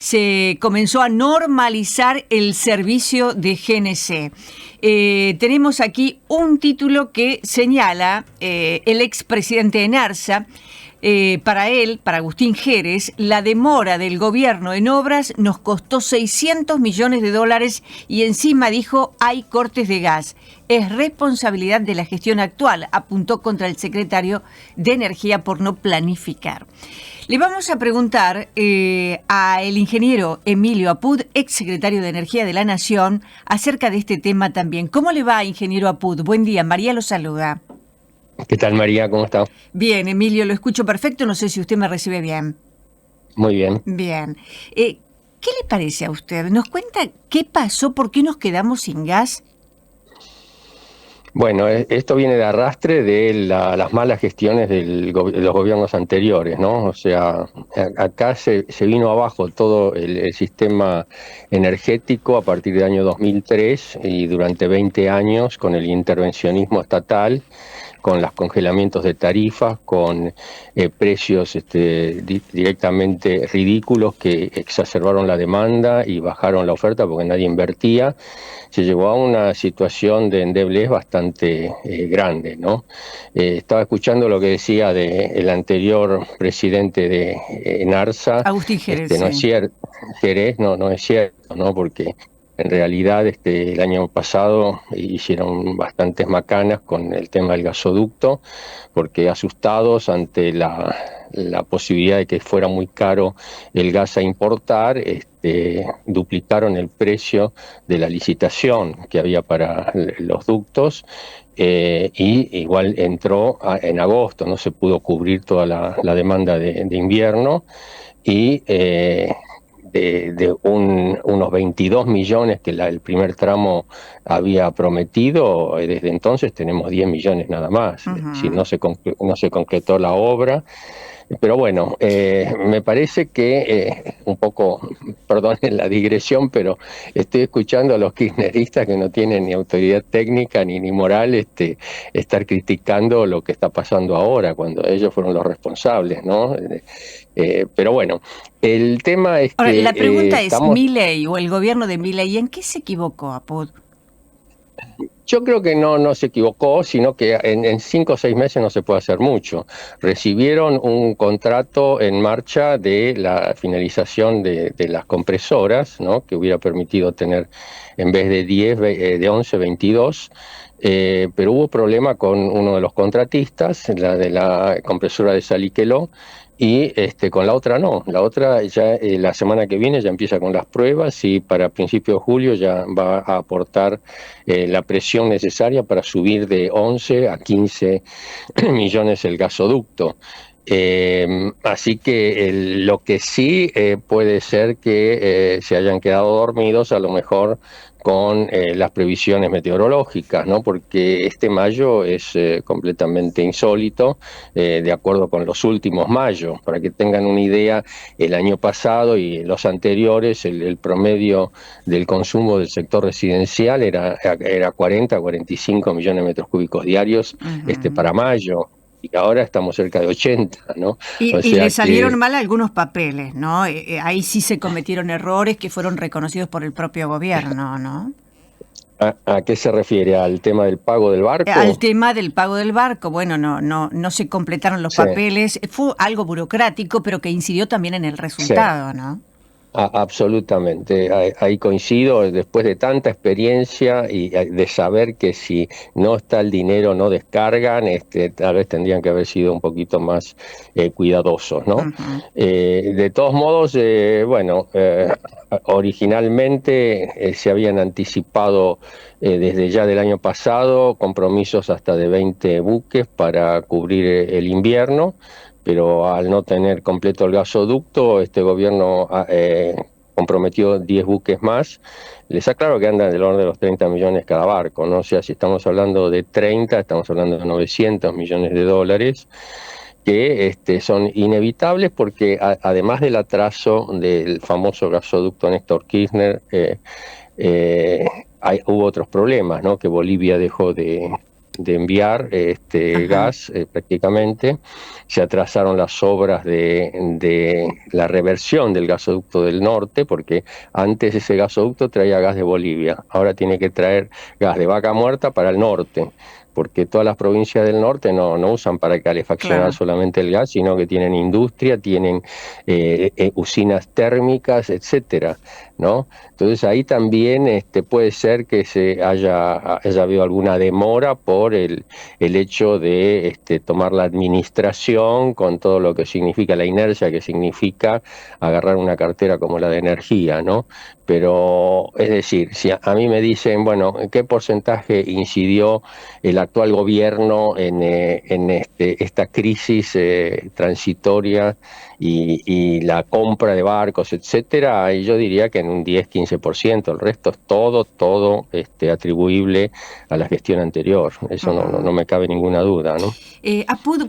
se comenzó a normalizar el servicio de GNC. Tenemos aquí un título que señala el expresidente de NARSA. Para Agustín Jerez, la demora del gobierno en obras nos costó $600 millones y encima dijo hay cortes de gas. Es responsabilidad de la gestión actual, apuntó contra el secretario de Energía por no planificar. Le vamos a preguntar al ingeniero Emilio Apud, exsecretario de Energía de la Nación, acerca de este tema también. ¿Cómo le va, ingeniero Apud? Buen día, María lo saluda. ¿Qué tal, María? ¿Cómo está? Bien, Emilio, lo escucho perfecto. No sé si usted me recibe bien. Muy bien. Bien. ¿Qué le parece a usted? ¿Nos cuenta qué pasó? ¿Por qué nos quedamos sin gas? Bueno, esto viene de arrastre de las malas gestiones de los gobiernos anteriores, ¿no? O sea, acá se vino abajo todo el sistema energético a partir del año 2003 y durante 20 años con el intervencionismo estatal, con los congelamientos de tarifas, con precios directamente ridículos que exacerbaron la demanda y bajaron la oferta porque nadie invertía. Se llevó a una situación de endeblez bastante grande, ¿no? Estaba escuchando lo que decía el anterior presidente de NARSA. Agustín Jerez. No es cierto, Jerez, no es cierto, ¿no? Porque en realidad el año pasado hicieron bastantes macanas con el tema del gasoducto, porque asustados ante la posibilidad de que fuera muy caro el gas a importar, duplicaron el precio de la licitación que había para los ductos. Y igual entró en agosto, no se pudo cubrir toda la demanda de invierno y unos 22 millones que el primer tramo había prometido, desde entonces tenemos 10 millones nada más. Uh-huh. Si no se concretó la obra. Pero bueno, me parece que un poco, perdonen la digresión, pero estoy escuchando a los kirchneristas que no tienen ni autoridad técnica ni moral estar criticando lo que está pasando ahora, cuando ellos fueron los responsables, ¿no? Pero bueno, el tema es ahora, que... la pregunta es, Milei o el gobierno de Milei, ¿en qué se equivocó, Apud? Yo creo que no se equivocó, sino que en 5 o 6 meses no se puede hacer mucho. Recibieron un contrato en marcha de la finalización de las compresoras, ¿no? Que hubiera permitido tener, en vez de 10, de 11, 22. Pero hubo problema con uno de los contratistas, la de la compresora de Salliqueló, y con la otra no. La otra ya la semana que viene ya empieza con las pruebas y para principios de julio ya va a aportar la presión necesaria para subir de 11 a 15 millones el gasoducto. Así que lo que sí puede ser que se hayan quedado dormidos a lo mejor con las previsiones meteorológicas, ¿no? Porque este mayo es completamente insólito, de acuerdo con los últimos mayos. Para que tengan una idea, el año pasado y los anteriores, el promedio del consumo del sector residencial era 40, 45 millones de metros cúbicos diarios para mayo. Y ahora estamos cerca de 80, ¿no? Y le salieron mal algunos papeles, ¿no? Ahí sí se cometieron errores que fueron reconocidos por el propio gobierno, ¿no? ¿A qué se refiere? ¿Al tema del pago del barco? Al tema del pago del barco. Bueno, no se completaron los papeles. Fue algo burocrático, pero que incidió también en el resultado, ¿no? Absolutamente, ahí coincido, después de tanta experiencia y de saber que si no está el dinero no descargan, tal vez tendrían que haber sido un poquito más cuidadosos, ¿no? Uh-huh. De todos modos, originalmente se habían anticipado desde ya del año pasado compromisos hasta de 20 buques para cubrir el invierno, pero al no tener completo el gasoducto, este gobierno comprometió 10 buques más. Les aclaro que andan del orden de los 30 millones cada barco, ¿no? O sea, si estamos hablando de 30, estamos hablando de 900 millones de dólares, que son inevitables porque además del atraso del famoso gasoducto Néstor Kirchner, hubo otros problemas, ¿no? Que Bolivia dejó de de enviar gas prácticamente. Se atrasaron las obras de la reversión del gasoducto del norte, porque antes ese gasoducto traía gas de Bolivia, ahora tiene que traer gas de Vaca Muerta para el norte, porque todas las provincias del norte no usan para calefaccionar solamente el gas, sino que tienen industria, tienen usinas térmicas, etcétera, ¿no? Entonces ahí también puede ser que haya habido alguna demora por el hecho de tomar la administración con todo lo que significa la inercia, que significa agarrar una cartera como la de energía, ¿no? Pero, es decir, si a mí me dicen, bueno, ¿qué porcentaje incidió el actual gobierno en esta crisis transitoria y la compra de barcos, etcétera? Y yo diría que en un 10-15%, el resto es todo atribuible a la gestión anterior. Eso no me cabe ninguna duda, ¿no?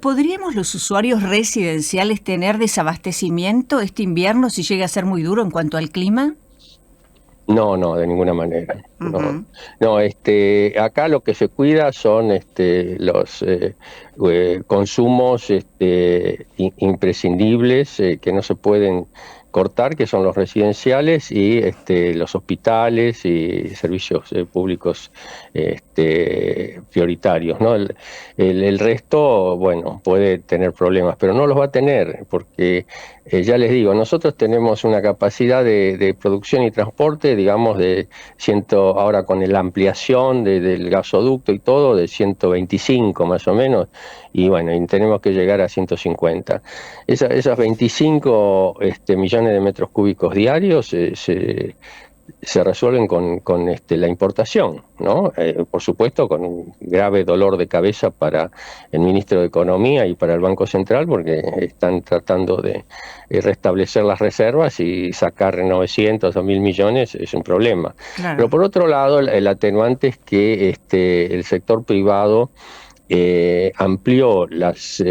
¿Podríamos los usuarios residenciales tener desabastecimiento este invierno si llega a ser muy duro en cuanto al clima? No, de ninguna manera. No, acá lo que se cuida son los consumos imprescindibles que no se pueden cortar, que son los residenciales y los hospitales y servicios públicos prioritarios, ¿no? El resto, bueno, puede tener problemas, pero no los va a tener, porque ya les digo, nosotros tenemos una capacidad de producción y transporte, digamos, ahora con la ampliación del gasoducto y todo, de 125 más o menos, y bueno, y tenemos que llegar a 150. Esas 25 millones de metros cúbicos diarios se resuelven con la importación, ¿no? Por supuesto, con un grave dolor de cabeza para el ministro de Economía y para el Banco Central, porque están tratando de restablecer las reservas, y sacar 900 o 1.000 millones es un problema. Claro. Pero por otro lado, el atenuante es que el sector privado amplió las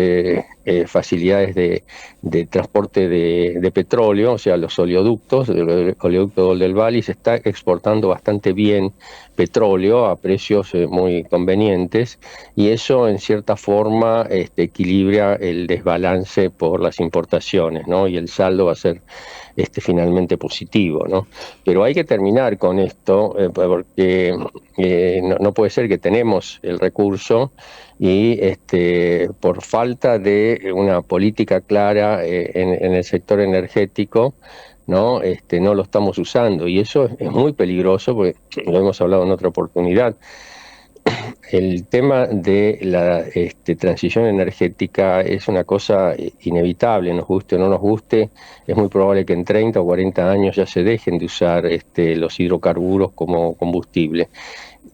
facilidades de transporte de petróleo, o sea, los oleoductos. El oleoducto del Valle se está exportando bastante bien petróleo a precios muy convenientes, y eso en cierta forma equilibra el desbalance por las importaciones, ¿no? Y el saldo va a ser finalmente positivo, ¿no? Pero hay que terminar con esto, porque no puede ser que tenemos el recurso y por falta de una política clara en el sector energético, no lo estamos usando, y eso es muy peligroso, porque lo hemos hablado en otra oportunidad. El tema de la transición energética es una cosa inevitable, nos guste o no nos guste. Es muy probable que en 30 o 40 años ya se dejen de usar los hidrocarburos como combustible.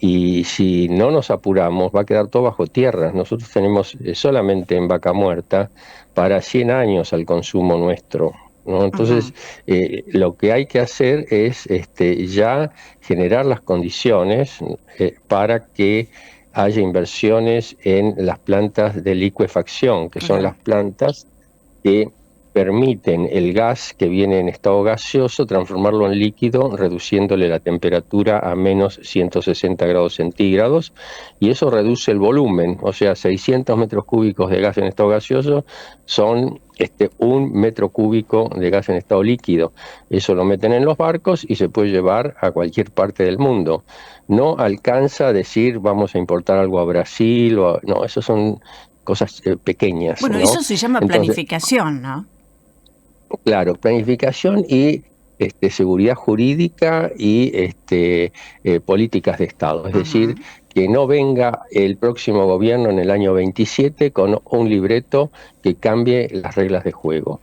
Y si no nos apuramos, va a quedar todo bajo tierra. Nosotros tenemos solamente en Vaca Muerta para 100 años al consumo nuestro, ¿no? Entonces, lo que hay que hacer es ya generar las condiciones para que haya inversiones en las plantas de licuefacción, que son las plantas que permiten el gas que viene en estado gaseoso transformarlo en líquido, reduciéndole la temperatura a menos 160 grados centígrados, y eso reduce el volumen. O sea, 600 metros cúbicos de gas en estado gaseoso son 1 metro cúbico de gas en estado líquido. Eso lo meten en los barcos y se puede llevar a cualquier parte del mundo. No alcanza a decir vamos a importar algo a Brasil, no, eso son cosas pequeñas. Bueno, ¿no? Eso se llama planificación, ¿no? Claro, planificación y seguridad jurídica y políticas de Estado. Es decir, que no venga el próximo gobierno en el año 27 con un libreto que cambie las reglas de juego.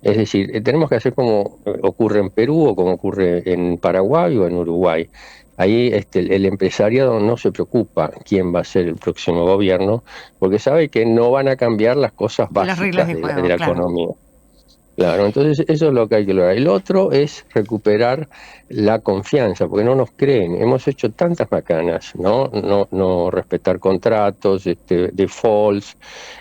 Es decir, tenemos que hacer como ocurre en Perú o como ocurre en Paraguay o en Uruguay. Ahí el empresariado no se preocupa quién va a ser el próximo gobierno, porque sabe que no van a cambiar las cosas básicas de la economía. Claro, entonces eso es lo que hay que lograr. El otro es recuperar la confianza, porque no nos creen. Hemos hecho tantas macanas, no respetar contratos, defaults,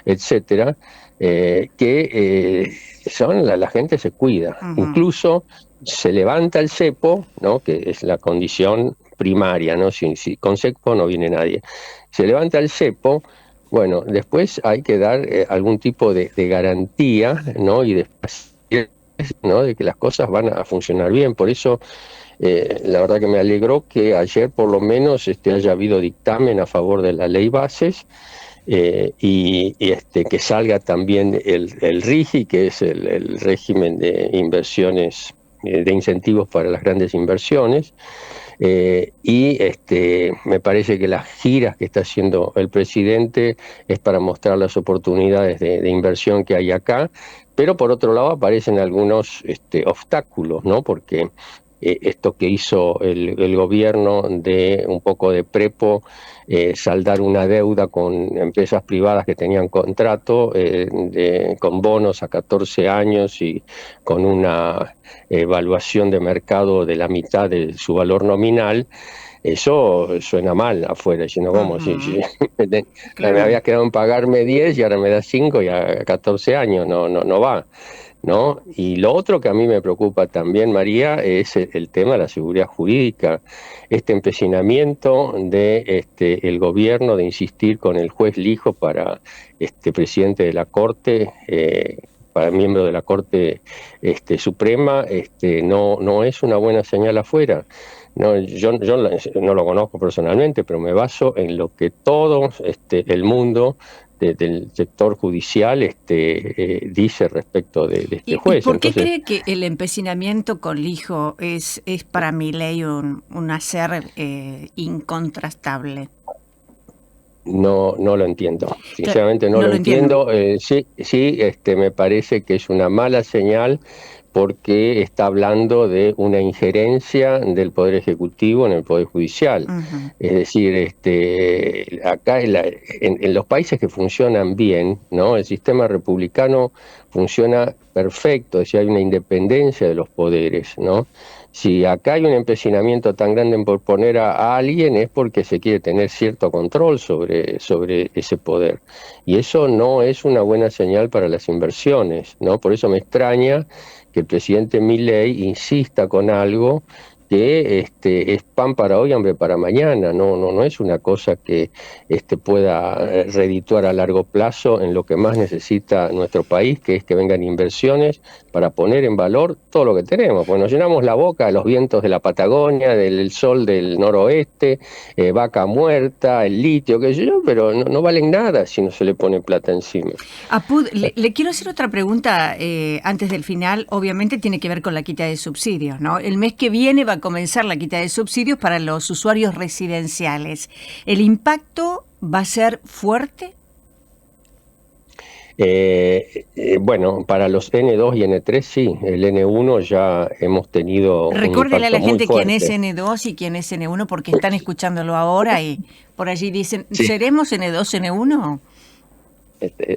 etcétera, que la gente se cuida. Incluso se levanta el cepo, ¿no? Que es la condición primaria, ¿no? Si con cepo no viene nadie. Se levanta el cepo, bueno, después hay que dar algún tipo de garantía, ¿no? Y de, ¿no? De que las cosas van a funcionar bien. Por eso, la verdad que me alegró que ayer por lo menos haya habido dictamen a favor de la ley bases. Que salga también el RIGI, que es el régimen de inversiones, de incentivos para las grandes inversiones, me parece que las giras que está haciendo el presidente es para mostrar las oportunidades de inversión que hay acá, pero por otro lado aparecen algunos obstáculos, ¿no? Porque esto que hizo el gobierno de un poco de prepo, saldar una deuda con empresas privadas que tenían contrato con bonos a 14 años y con una evaluación de mercado de la mitad de su valor nominal. Eso suena mal afuera, diciendo, ¿cómo? Si me había quedado en pagarme 10 y ahora me da 5 y a 14 años, no va, ¿no? Y lo otro que a mí me preocupa también, María, es el tema de la seguridad jurídica, este empecinamiento de el gobierno de insistir con el juez Lijo para presidente de la Corte, para miembro de la Corte Suprema, no es una buena señal afuera. No, yo no lo conozco personalmente, pero me baso en lo que todo el mundo del sector judicial dice respecto de este juez. ¿Y por qué cree que el empecinamiento con Lijo es para Milei un hacer incontrastable? No lo entiendo, sinceramente no lo entiendo. Sí, me parece que es una mala señal porque está hablando de una injerencia del Poder Ejecutivo en el Poder Judicial. Uh-huh. Es decir, acá en los países que funcionan bien, ¿no? El sistema republicano funciona perfecto, es decir, hay una independencia de los poderes, ¿no? Si acá hay un empecinamiento tan grande en poner a alguien es porque se quiere tener cierto control sobre ese poder. Y eso no es una buena señal para las inversiones, ¿no? Por eso me extraña que el presidente Milei insista con algo que es pan para hoy, hambre para mañana. No es una cosa que pueda redituar a largo plazo en lo que más necesita nuestro país, que es que vengan inversiones para poner en valor todo lo que tenemos. Pues nos llenamos la boca de los vientos de la Patagonia, del sol del noroeste, vaca muerta, el litio, qué sé yo, pero no valen nada si no se le pone plata encima. Apud, le quiero hacer otra pregunta antes del final. Obviamente tiene que ver con la quita de subsidios, ¿no? El mes que viene va a comenzar la quita de subsidios para los usuarios residenciales. ¿El impacto va a ser fuerte? Bueno, para los N2 y N3 sí, el N1 ya hemos tenido. Recuérdele a la gente quién es N2 y quién es N1 porque están escuchándolo ahora y por allí dicen, sí. ¿Seremos N2, N1?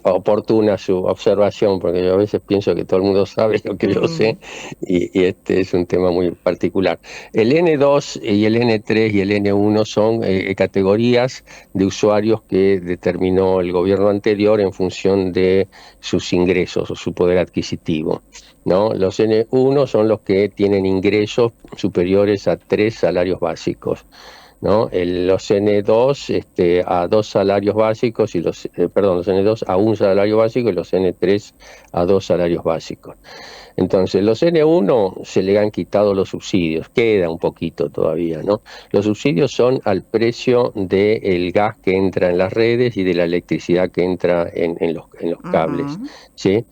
Oportuna su observación, porque yo a veces pienso que todo el mundo sabe lo que yo sé y este es un tema muy particular. El N2 y el N3 y el N1 son categorías de usuarios que determinó el gobierno anterior en función de sus ingresos o su poder adquisitivo, ¿no? Los N1 son los que tienen ingresos superiores a 3 salarios básicos, ¿no? Los N2 a 2 salarios básicos y los N2 a 1 salario básico y los N3 a 2 salarios básicos. Entonces, los N1 se le han quitado los subsidios, queda un poquito todavía, ¿no? Los subsidios son al precio del gas que entra en las redes y de la electricidad que entra en los cables, ¿sí?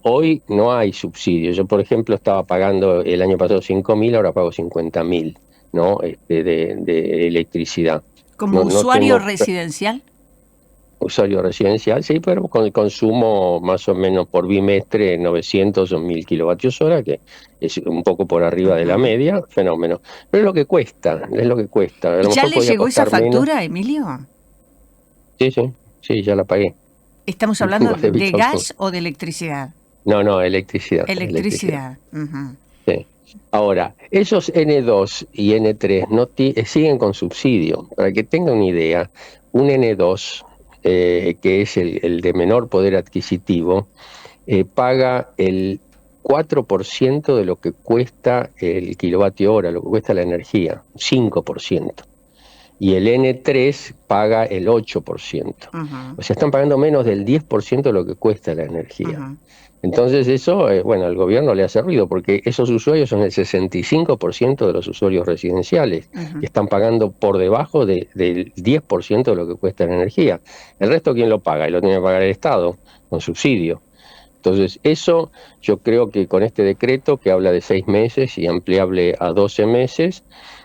Hoy no hay subsidios. Yo, por ejemplo, estaba pagando el año pasado 5.000, ahora pago 50.000. ¿no? de electricidad. ¿Como usuario residencial? Usuario residencial, sí, pero con el consumo más o menos por bimestre 900 o 1.000 kilovatios hora, que es un poco por arriba de la media, fenómeno. Pero es lo que cuesta, es lo que cuesta. ¿Y ya le llegó esa factura, menos. Emilio? Sí, ya la pagué. ¿Estamos hablando de gas o de electricidad? No, electricidad. Electricidad. Sí. Ahora, esos N2 y N3 siguen con subsidio. Para que tengan una idea, un N2, que es el de menor poder adquisitivo, paga el 4% de lo que cuesta el kilovatio hora, lo que cuesta la energía, 5%. Y el N3 paga el 8%. O sea, están pagando menos del 10% de lo que cuesta la energía. Entonces eso, bueno, al gobierno le hace ruido, porque esos usuarios son el 65% de los usuarios residenciales, que están pagando por debajo del 10% de lo que cuesta la energía. El resto, ¿quién lo paga? Y lo tiene que pagar el Estado, con subsidio. Entonces, eso yo creo que con este decreto, que habla de 6 meses y ampliable a 12 meses,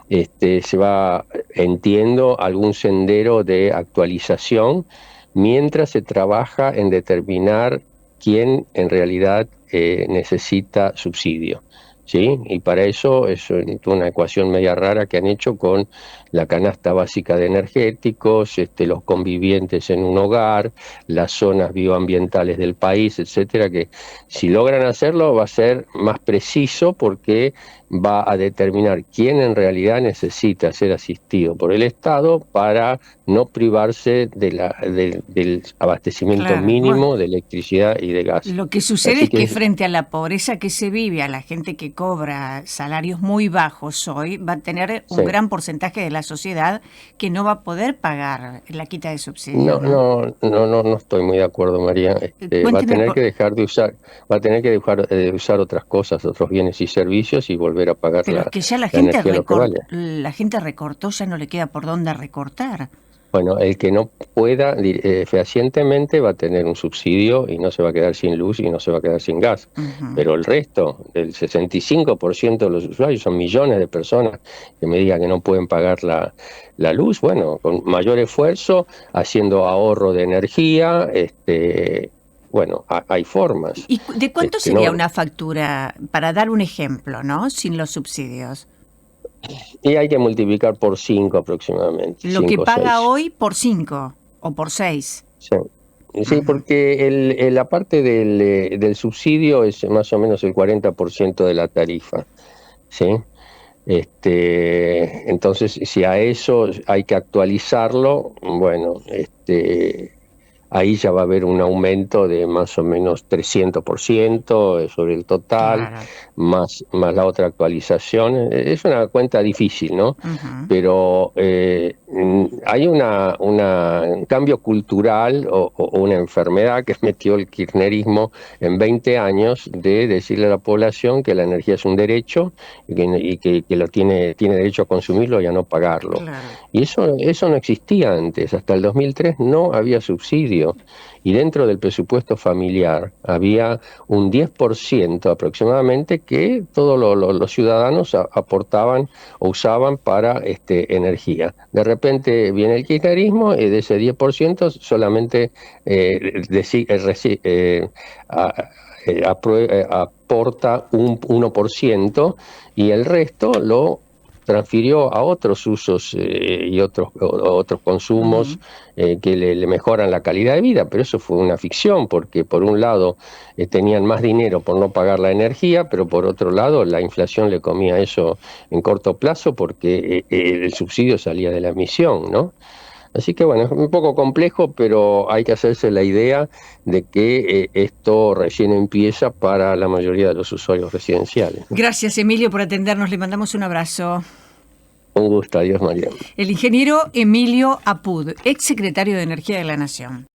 se va, entiendo, algún sendero de actualización, mientras se trabaja en determinar quién en realidad necesita subsidio, ¿sí? Y para eso es una ecuación media rara que han hecho con la canasta básica de energéticos, los convivientes en un hogar, las zonas bioambientales del país, etcétera, que si logran hacerlo va a ser más preciso, porque va a determinar quién en realidad necesita ser asistido por el Estado para no privarse del abastecimiento mínimo de electricidad y de gas. Lo que sucede es que frente a la pobreza que se vive, a la gente que cobra salarios muy bajos hoy, va a tener un gran porcentaje de la sociedad que no va a poder pagar la quita de subsidios. No estoy muy de acuerdo, María. Va a tener que dejar de usar otras cosas, otros bienes y servicios, y volver a pagar Pero es que ya la gente recortó, ya no le queda por dónde recortar. Bueno, el que no pueda fehacientemente va a tener un subsidio y no se va a quedar sin luz y no se va a quedar sin gas. Pero el resto, el 65% de los usuarios, son millones de personas que me digan que no pueden pagar la luz. Bueno, con mayor esfuerzo, haciendo ahorro de energía, bueno, hay formas. ¿Y de cuánto sería una factura, para dar un ejemplo, ¿no? Sin los subsidios. Y hay que multiplicar por 5 aproximadamente. Lo que paga hoy por 5 o por 6. Sí, porque la parte del subsidio es más o menos el 40% de la tarifa, ¿sí? Entonces, si a eso hay que actualizarlo, bueno, ahí ya va a haber un aumento de más o menos 300% sobre el total, más la otra actualización. Es una cuenta difícil, ¿no? Pero hay un cambio cultural o una enfermedad que metió el kirchnerismo en 20 años, de decirle a la población que la energía es un derecho y que tiene derecho a consumirlo y a no pagarlo. Y eso no existía antes. Hasta el 2003 no había subsidio. Y dentro del presupuesto familiar había un 10% aproximadamente que todos los ciudadanos aportaban o usaban para energía. De repente viene el kirchnerismo y de ese 10% solamente aporta un 1%, y el resto lo transfirió a otros usos y otros consumos que le mejoran la calidad de vida. Pero eso fue una ficción, porque por un lado tenían más dinero por no pagar la energía, pero por otro lado la inflación le comía eso en corto plazo, porque el subsidio salía de la emisión, ¿no? Así que bueno, es un poco complejo, pero hay que hacerse la idea de que esto recién empieza para la mayoría de los usuarios residenciales. Gracias, Emilio, por atendernos. Le mandamos un abrazo. Un gusto. Adiós, María. El ingeniero Emilio Apud, ex secretario de Energía de la Nación.